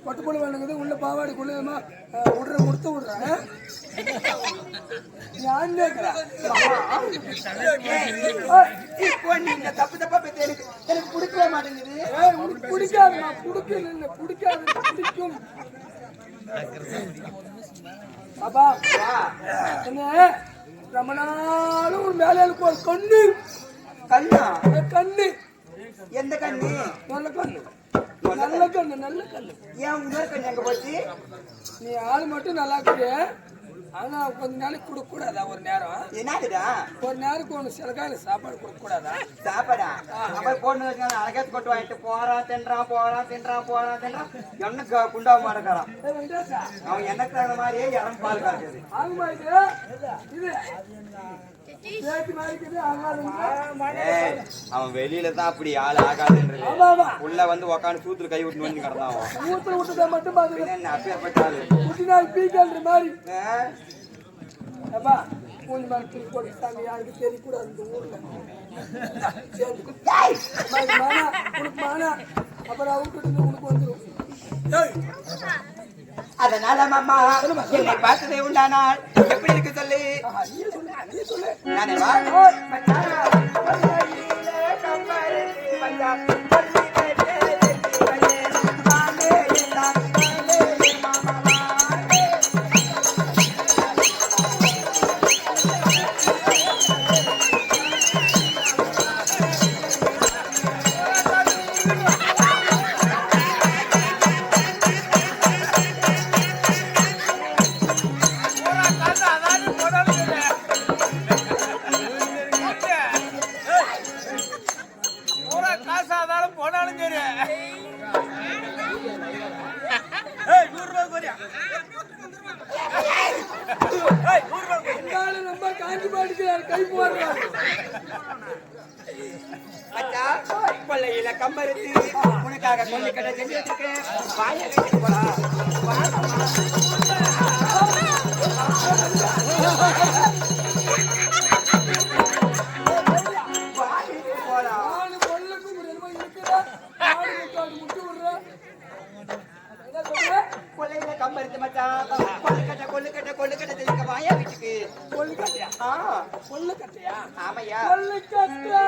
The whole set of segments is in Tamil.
பட்டுப்பொழு வேணுங்குது உள்ள பாவாடி கொள்ளுமா விடுற கொடுத்து விடுறேன். தப்பு தப்பா பத்தி எனக்கு பிடிக்கவே மாட்டேங்குது. உனக்கு பிடிக்காதுமா? பிடிக்கல பிடிக்காது பிடிக்கும். பாப்பா என்ன ரொம்ப நாளும் ஒரு வேலையாளுக்கு ஒரு கண்ணு கண்ணா கண்ணு. எந்த கண்ணு? நல்ல கண்ணு நல்ல கண்ணு நல்ல கண்ணு. ஏன் உங்க கண்ணு எங்க போச்சு? நீ ஆள் மட்டும் நல்லா இருக்கு. ஆனா கொஞ்ச நாளைக்கு கொடுக்க கூடாதா? ஒரு நேரம் என்னதுடா? ஒரு நேரம் ஒண்ணு சில கால சாப்பாடு கொடுக்க கூடாதா? சாப்பாடா? அப்புறம் பொண்ணு அழகாத்து கொட்டு வாங்கிட்டு போறான் என்ன குண்டாவ மாட்டேங்கிறான். அவன் என்ன தகுந்த மாதிரியே இறந்து பால் காக்குது. அவன் வெளியில தான் அப்படி ஆள் ஆகாதுன்றது. உள்ள வந்து உக்காந்து சூத்துல கை விட்டு வந்து கிடந்தான். மட்டும் அப்பேற்பட்டாரு மாதிரி கொஞ்சம் மரத்துக்கு போட்டுட்டாங்க. யாருக்கு தெரியக்கூடாது இந்த ஊர்ல. உனக்கு மானா அப்புறம் அவங்க உனக்கு வந்துடும். அதனால மாமா என்னை பார்த்ததே உண்டானால் எப்படி இருக்கு சொல்லு. நானே கொள்ளையில கம்பருத்து உனக்காக கொள்ளை கடை செஞ்சு வச்சிருக்கேன். வாய கட்டிட்டு போடா. கொள்ளையில கம்பருத்து மச்சான். கொள்ளுக்கட்டை தெரியுங்க. வாயா வீட்டுக்கு கொள்ளுக்கட்டையா? கொள்ளுக்கட்டையா? ஆமையா கொள்ளுக்கட்டை.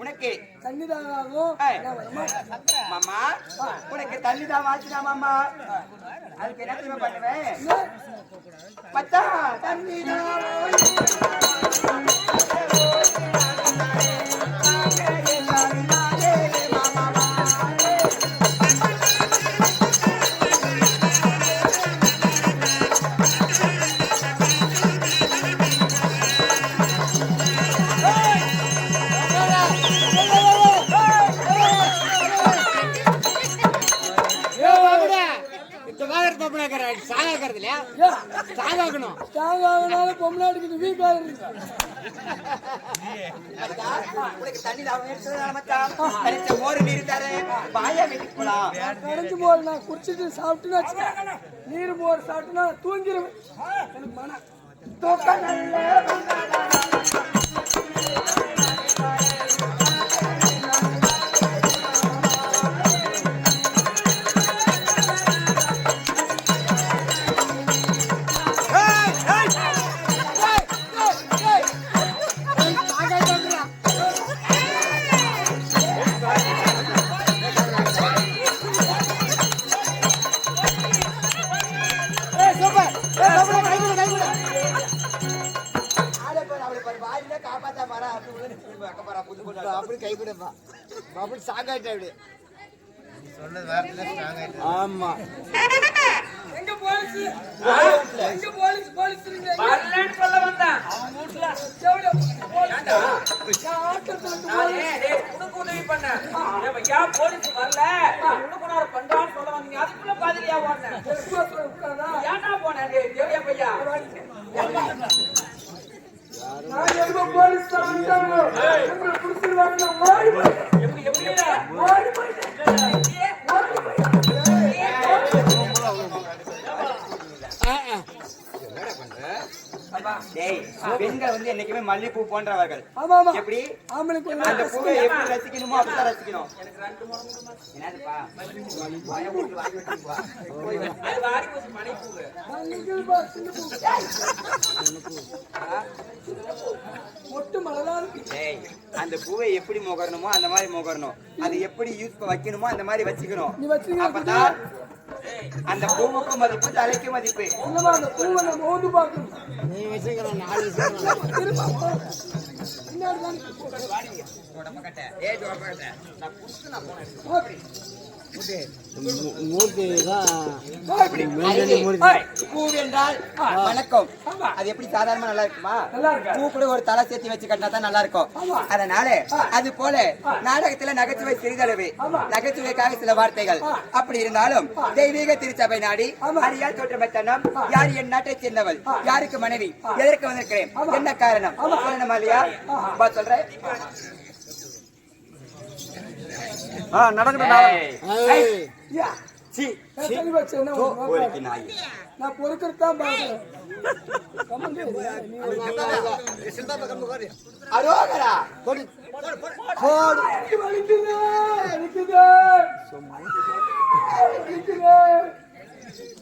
உனக்கு தண்ணி தாங்கும் மாமா. உனக்கு தண்ணி தான் வாச்சுனா மாமா. அதுக்கு என்ன தெரியுமா பண்ணுவேன் மச்சா? தண்ணி தண்ணி மோர் நீர் தரேன். வாயா வீட்டுக்கு போலாம். கடைஞ்சு மோர் நான் குடிச்சிட்டு சாப்பிட்டுன்னு நீர் மோர் சாப்பிட்டுனா தூங்கிடுவேன். எனக்கு மன அப்படி கை கூடப்பா அப்படி சாக்காயிட்ட அப்படி ஆமா. எங்க போலீஸ் வரலன்னு சொல்ல வந்தான். அவன் வீட்ல ஏண்டா உனக்கு உதவி பண்ண யா போலீஸ் வரல உனக்கு நான் பண்றான்னு சொல்ல வந்தீங்க. அதுக்குள்ள பாதிரியா ஓடுன ஏண்டா போன தேவியா பையா? நான் எங்க போலீஸ் வந்தாங்க என்ன புடிச்சிருவாங்க. ஓடி போய் எப்படி ஓடி போய் பெண்கள் வந்து என்னைக்குமே மல்லிப்பூ போன்றவர்கள். ஆமா ஆமா எப்படி ஆம்பளைக்கு அந்த பூவை எப்படி ரசிக்கணுமோ அப்படிதான் ரசிக்கணும். என்னதுப்பா மொட்டு மலதான் அந்த பூவை எப்படி முகரணுமோ அந்த மாதிரி முகரணும். அது எப்படி யூஸ் வைக்கணுமோ அந்த மாதிரி வச்சுக்கணும். நீ வச்சுக்க அப்பதான் அந்த பூவுக்கு மதிப்பு தலைக்கு மதிப்பு. இல்லமா அந்த பூவை நம்ம ஓது பார்க்கணும். நீ வச்சுக்கிறோம் 4 வச்சுக்கிறோம் திரும்ப பின்னாடி தான் மூர்த்தி தான் பூ என்றால் வணக்கம். அது எப்படி சாதாரணமா நல்லா இருக்குமா? பூ கூட ஒரு தலை சேர்த்து வச்சு கட்டினா தான் நல்லா இருக்கும். அதனால அது போல நாடகத்துல நகைச்சுவை சிறிதளவு, நகைச்சுவைக்காக சில வார்த்தைகள். அப்படி இருந்தாலும் தெய்வீக திருச்சபை நாடி அடியார் தோற்றமத்தனம், யார் என் நாட்டை சேர்ந்தவள், யாருக்கு மனைவி, எதற்கு வந்திருக்கிறேன், என்ன காரணம் சொல்லணுமா இல்லையா? சொல்றேன் நான் பொறுக்கிறதான் பாக்குறேன்.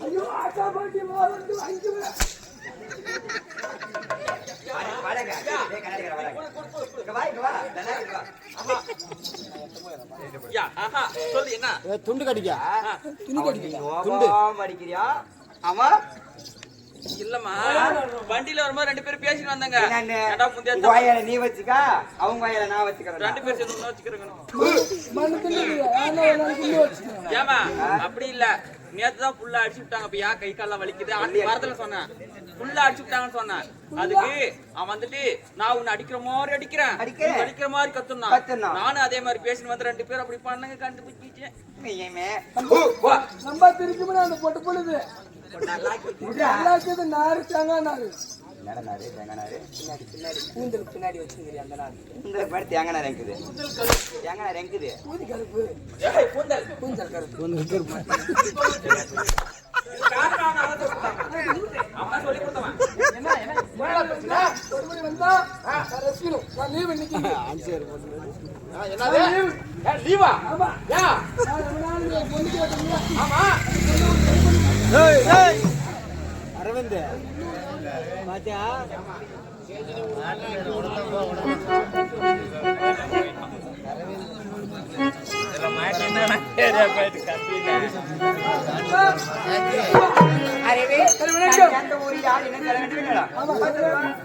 ஐயோ ஆசா பாட்டி வந்து வாங்கிக்குவேன். துண்டு கடிக்கா அடிக்கிறியா? ஆமா இல்லம்மா வண்டியில வரும்போது 2 பேரும் பேசிட்டு வந்தாங்க. நீ வச்சுக்கா, அவங்க வாயில நான் வச்சுக்கிறேன். 2 பேர் சேர்ந்து வச்சுக்கிறேங்க. ஏமா அப்படி இல்ல, நேத்துதான் ஃபுல்லா அடிச்சு விட்டாங்க. அப்ப கை கால்லாம் வலிக்குது வாரத்துல சொன்னேன். ஃபுல்லா அடிச்சு விட்டாங்கன்னு சொன்னேன். அதுக்கு அவன் வந்துட்டு நான் உன்னை அடிக்கிற மாதிரி அடிக்கிற மாதிரி கத்துனா. நானும் அதே மாதிரி பேசிட்டு வந்து 2 பேரும் அப்படி பண்ணங்க கண்டுபிடிச்சேன். நம்ம திருக்குமே அந்த பொட்டு பொழுது நாரு தேங்காய் நாரு பின்னாடி வச்சுக்கிறேன். அந்த நாள் தேங்காய் நார் இருக்குது. தேங்காய் நார் இருக்குது. கருப்பு கூந்தல் கருப்பு வந்தா ரசிக்கணும். நான் லீவ் இன்னைக்கு லீவா? அரவிந்த் பாத்தியா அரவே எந்த ஊர் யார் என்ன சொல்ல வேண்டும்?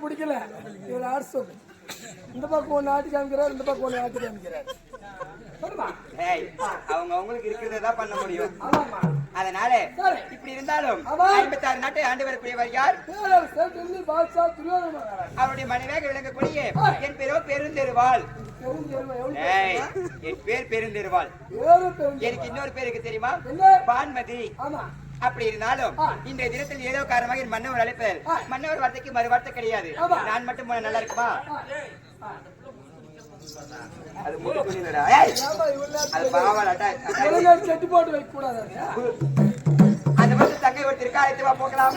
பிடிக்கல. இவர் ஆர்ட்ஸ் இந்த பக்கம் ஒண்ணு ஆட்டி காமிக்கிறார், இந்த பக்கம் ஒண்ணு ஆட்டி காமிக்கிறார். அவங்க அவங்களுக்கு இருக்கிறதான் பண்ண முடியும். அதனால இப்படி இருந்தாலும் 56 நாட்டை ஆண்டு வரக்கூடியவர் யார்? அவருடைய மனைவியாக விளங்கக்கூடிய என் பேரோ பெருந்தெருவாள். என் பேர் பெருந்தெருவாள். எனக்கு இன்னொரு பேருக்கு தெரியுமா? பான்மதி. அப்படி இருந்தாலும் இன்றைய தினத்தில் ஏதோ காரணமாக என் மன்னவர் அழைப்பார். மன்னவர் வார்த்தைக்கு மறு வார்த்தை கிடையாது. நான் மட்டும் போன நல்லா இருக்குமா? அது அது பாவல் செட்டி போட்டு வைக்க கூடாது. அந்த வந்து தங்கை ஒருத்தருக்கா அழைத்து வா போகலாம்.